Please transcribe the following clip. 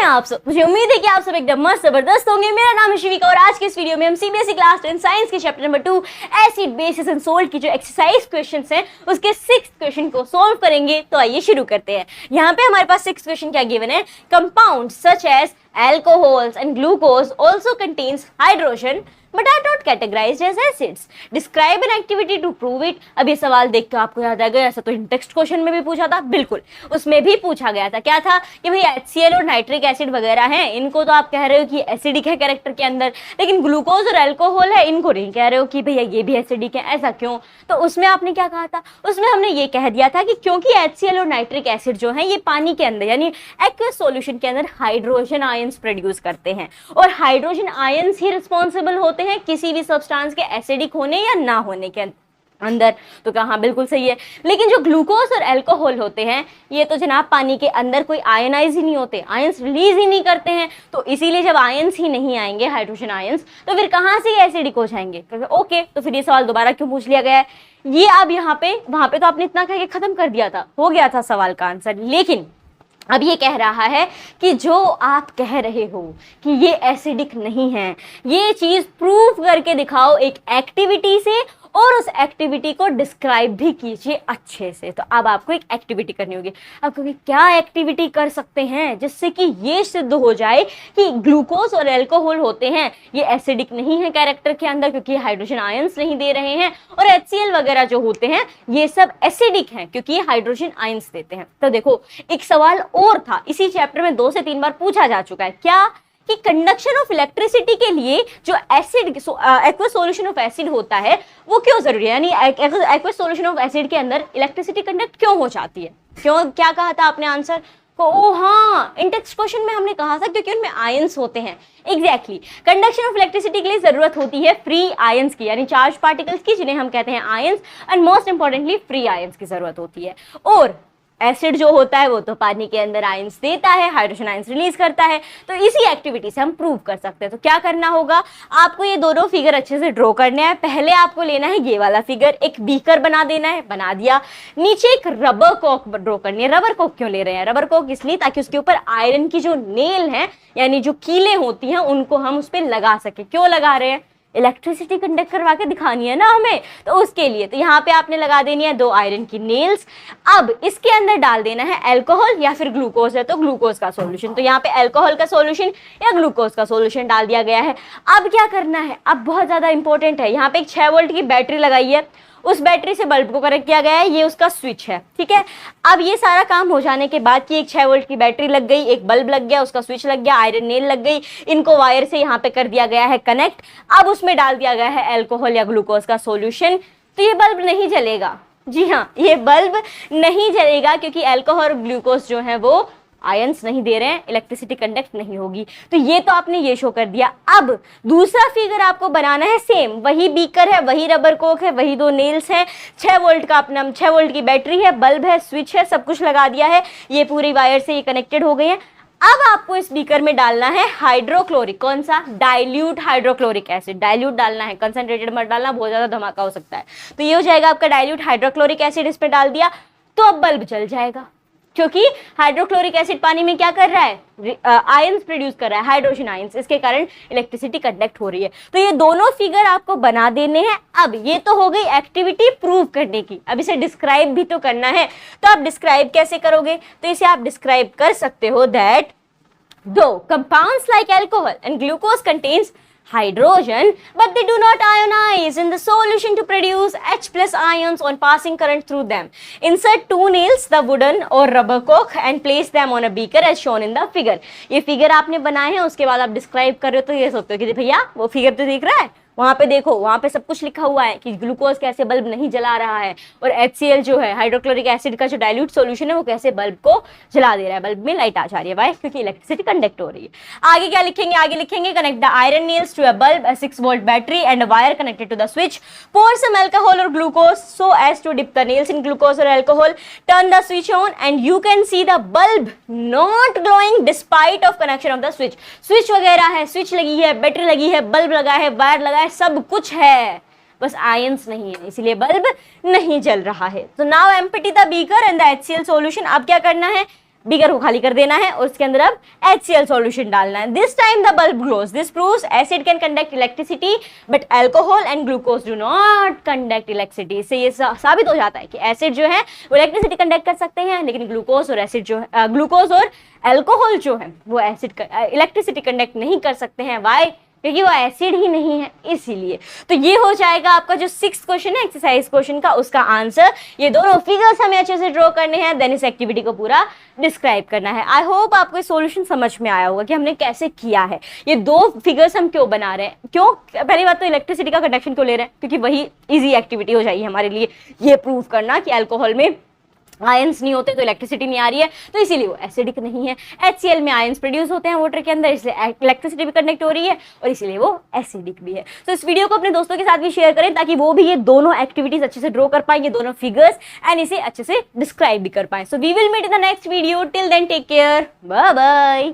हैं आप सब? मुझे उम्मीद है कि आप सब एकदम मस्त जबरदस्त होंगे। मेरा नाम है शिविका और आज के इस वीडियो में हम सीबीएसई क्लास 10 साइंस के chapter number 2 acid basis and salt की जो एक्सरसाइज क्वेश्चंस हैं उसके 6th क्वेश्चन को सॉल्व करेंगे। तो आइए शुरू करते हैं। यहाँ पे हमारे पास 6 क्वेश्चन क्या गिवन है। Compound such as alcohols and glucose also contains hydrogen but are not categorized as acids. Describe an activity to prove it. अब ये सवाल देख के आपको याद आ गया, ऐसा तो टेक्स्ट क्वेश्चन में भी पूछा था। बिल्कुल, उसमें भी पूछा गया था। क्या था कि भाई HCl और नाइट्रिक एसिड वगैरह हैं, इनको तो आप कह रहे हो कि एसिडिक है कैरेक्टर के अंदर, लेकिन ग्लूकोज और अल्कोहल है, इनको नहीं कह रहे हो कि भैया ये भी एसिडिक है। ऐसा क्यों? तो उसमें आपने क्या कहा था? उसमें हमने ये कह दिया था कि क्योंकि HCl और नाइट्रिक एसिड जो है ये पानी के अंदर यानी एक्वस सॉल्यूशन के अंदर हाइड्रोजन आयंस प्रोड्यूस करते हैं और हाइड्रोजन आयंस ही रिस्पॉन्सिबल होते हैं किसी भी सब्सटेंस के एसिडिक होने या ना होने के अंदर। तो कहा बिल्कुल सही है। लेकिन जो ग्लूकोज और अल्कोहल होते हैं ये तो जनाब पानी के अंदर कोई आयनाइज ही नहीं होते, आयंस रिलीज ही नहीं करते हैं। तो इसीलिए जब आयंस ही नहीं आएंगे हाइड्रोजन आयंस तो फिर कहाँ से एसिडिक हो जाएंगे? ओके, तो फिर ये सवाल दोबारा क्यों पूछ लिया गया है? ये अब यहाँ पे वहां पे तो आपने इतना कह के खत्म कर दिया था, हो गया था सवाल का आंसर। लेकिन अब ये कह रहा है कि जो आप कह रहे हो कि ये एसिडिक नहीं है, ये चीज प्रूव करके दिखाओ एक एक्टिविटी से और उस एक्टिविटी को डिस्क्राइब भी कीजिए अच्छे से। तो अब आपको एक एक्टिविटी करनी होगी। अब क्योंकि क्या एक्टिविटी कर सकते हैं जिससे कि ये सिद्ध हो जाए कि ग्लूकोज और अल्कोहल होते हैं ये एसिडिक नहीं है कैरेक्टर के अंदर, क्योंकि हाइड्रोजन आयंस नहीं दे रहे हैं, और HCl वगैरह जो होते हैं ये सब एसिडिक हैं क्योंकि ये हाइड्रोजन आयंस देते हैं। तो देखो, एक सवाल और था इसी चैप्टर में 2 से 3 बार पूछा जा चुका है। क्या कि कंडक्शन ऑफ इलेक्ट्रिसिटी के लिए जो acid aqueous solution of acid होता है वो क्यों जरूरी है, यानी एक्वस सॉल्यूशन ऑफ एसिड के अंदर इलेक्ट्रिसिटी कंडक्ट क्यों हो जाती है? क्यों? क्या कहा था आपने आंसर को? ओ हाँ, इन टेक्स्ट क्वेश्चन में हमने कहा था क्योंकि उनमें आयंस होते हैं। एग्जैक्टली, कंडक्शन ऑफ इलेक्ट्रिसिटी के लिए जरूरत होती है फ्री आयंस की, यानी चार्ज पार्टिकल्स की, जिन्हें हम कहते हैं ions, and most importantly free ions की जरूरत होती है। और एसिड जो होता है वो तो पानी के अंदर आयंस देता है, हाइड्रोजन आयंस रिलीज करता है। तो इसी एक्टिविटी से हम प्रूव कर सकते हैं। तो क्या करना होगा, आपको ये दोनों फिगर अच्छे से ड्रॉ करने हैं। पहले आपको लेना है ये वाला फिगर, एक बीकर बना देना है, बना दिया। नीचे एक रबर कॉक ड्रॉ करनी है। रबर कॉक क्यों ले रहे हैं? रबर कॉक इसलिए ताकि उसके ऊपर आयरन की जो नेल है यानी जो कीलें होती हैं उनको हम उस पर लगा सके। क्यों लगा रहे हैं? इलेक्ट्रिसिटी कंडक्ट करवा के दिखानी है ना हमें, तो उसके लिए। तो यहाँ पे आपने लगा देनी है 2 आयरन की नेल्स। अब इसके अंदर डाल देना है अल्कोहल या फिर ग्लूकोज है तो ग्लूकोज का सॉल्यूशन। तो यहाँ पे अल्कोहल का सॉल्यूशन या ग्लूकोज का सॉल्यूशन डाल दिया गया है। अब क्या करना है? अब बहुत ज्यादा इंपॉर्टेंट है। यहाँ पे एक 6 वोल्ट की बैटरी लगाई है, उस बैटरी से बल्ब को कनेक्ट किया गया है, ये उसका स्विच है, ठीक है। अब ये सारा काम हो जाने के बाद कि एक 6 वोल्ट की बैटरी लग गई, एक बल्ब लग गया, उसका स्विच लग गया, आयरन नेल लग गई, इनको वायर से यहाँ पे कर दिया गया है कनेक्ट। अब उसमें डाल दिया गया है अल्कोहल या ग्लूकोज का सॉल्यूशन। तो ये बल्ब नहीं जलेगा। जी हाँ, ये बल्ब नहीं जलेगा क्योंकि अल्कोहल और ग्लूकोज जो है वो आयंस नहीं दे रहे हैं, इलेक्ट्रिसिटी कंडक्ट नहीं होगी। तो ये तो आपने ये शो कर दिया। अब दूसरा फिगर आपको बनाना है, सेम वही बीकर है, वही रबर कोक है, वही 2 नेल्स हैं, 6 वोल्ट का अपना 6 वोल्ट की बैटरी है, बल्ब है, स्विच है, सब कुछ लगा दिया है, ये पूरी वायर से ये कनेक्टेड हो गए हैं। अब आपको इस बीकर में डालना है हाइड्रोक्लोरिक, कौन सा? Dilute hydrochloric acid. डाइल्यूट डालना है, कंसंट्रेटेड मत डालना, बहुत ज्यादा धमाका हो सकता है। तो ये हो जाएगा आपका डाइल्यूट हाइड्रोक्लोरिक एसिड। इस पे डाल दिया तो अब बल्ब जल जाएगा क्योंकि हाइड्रोक्लोरिक एसिड पानी में क्या कर रहा है? आयंस प्रोड्यूस कर रहा है, हाइड्रोजन आयंस, इसके कारण इलेक्ट्रिसिटी कंडक्ट हो रही है। तो ये दोनों फिगर आपको बना देने हैं। अब ये तो हो गई एक्टिविटी प्रूव करने की, अब इसे डिस्क्राइब भी तो करना है। तो आप डिस्क्राइब कैसे करोगे? तो इसे आप डिस्क्राइब कर सकते हो दैट दो compounds like alcohol and glucose contains hydrogen but they do not ionize in the solution to produce H plus ions on passing current through them. Insert 2 nails, the wooden or rubber cork, and place them on a beaker as shown in the figure. ये figure आपने बनाए हैं, उसके बाद आप describe कर रहे हो तो ये सोचते हो कि भैया वो फिगर तो दिख रहा है, वहां पे देखो, वहां पे सब कुछ लिखा हुआ है कि ग्लूकोज कैसे बल्ब नहीं जला रहा है और HCl जो है हाइड्रोक्लोरिक एसिड का जो डाइल्यूट सॉल्यूशन है वो कैसे बल्ब को जला दे रहा है, बल्ब में लाइट आ जा रही है। वाई? क्योंकि इलेक्ट्रिसिटी कंडक्ट हो रही है। आगे क्या लिखेंगे? आगे लिखेंगे connect the iron nails to a bulb, a 6 volt battery and a wire connected to the switch. Pour some alcohol or glucose so as to dip the nails in glucose or alcohol. Turn the switch on and you can see the bulb not glowing despite of connection of the switch. Switch वगैरह है, switch लगी है, battery लगी है, bulb लगा है, wire लगा है, सब कुछ है, बस आयंस नहीं है, इसलिए बल्ब नहीं जल रहा है। तो now empty the beaker and the HCl solution. अब क्या करना है? बीकर को खाली कर देना है और उसके अंदर अब HCl सॉल्यूशन डालना है। This time the bulb glows. This proves acid can conduct electricity but alcohol and glucose do not conduct electricity. इससे ये साबित हो जाता है कि एसिड जो है वो इलेक्ट्रिसिटी कंडक्ट कर सकते हैं, लेकिन ग्लूकोज और एसिड जो है ग्लूकोज और अल्कोहल जो है वो एसिड इलेक्ट्रिसिटी कंडक्ट नहीं कर सकते हैं। वाई? क्योंकि वो एसिड ही नहीं है, इसीलिए। तो ये हो जाएगा आपका जो 6th क्वेश्चन है एक्सरसाइज क्वेश्चन का, उसका आंसर। ये दोनों फिगर्स हमें अच्छे से ड्रॉ करने हैं, देन इस एक्टिविटी को पूरा डिस्क्राइब करना है। आई होप आपको ये सॉल्यूशन समझ में आया होगा कि हमने कैसे किया है। ये 2 फिगर्स हम क्यों बना रहे हैं, क्यों? पहली बात तो इलेक्ट्रिसिटी का कंडक्शन क्यों ले रहे हैं, क्योंकि वही इजी एक्टिविटी हो जाएगी हमारे लिए ये प्रूव करना कि अल्कोहल में आयंस नहीं होते तो इलेक्ट्रिसिटी नहीं आ रही है, तो इसीलिए वो एसिडिक नहीं है। HCl में आयंस प्रोड्यूस होते हैं वाटर के अंदर, इसलिए इलेक्ट्रिसिटी भी कंडक्ट हो रही है और इसीलिए वो एसिडिक भी है। तो इस वीडियो को अपने दोस्तों के साथ भी शेयर करें ताकि वो भी ये दोनों एक्टिविटीज अच्छे से ड्रॉ कर पाए, ये दोनों फिगर्स, एंड इसे अच्छे से डिस्क्राइब भी कर पाए। So we will meet in the next video. Till then take care, bye bye.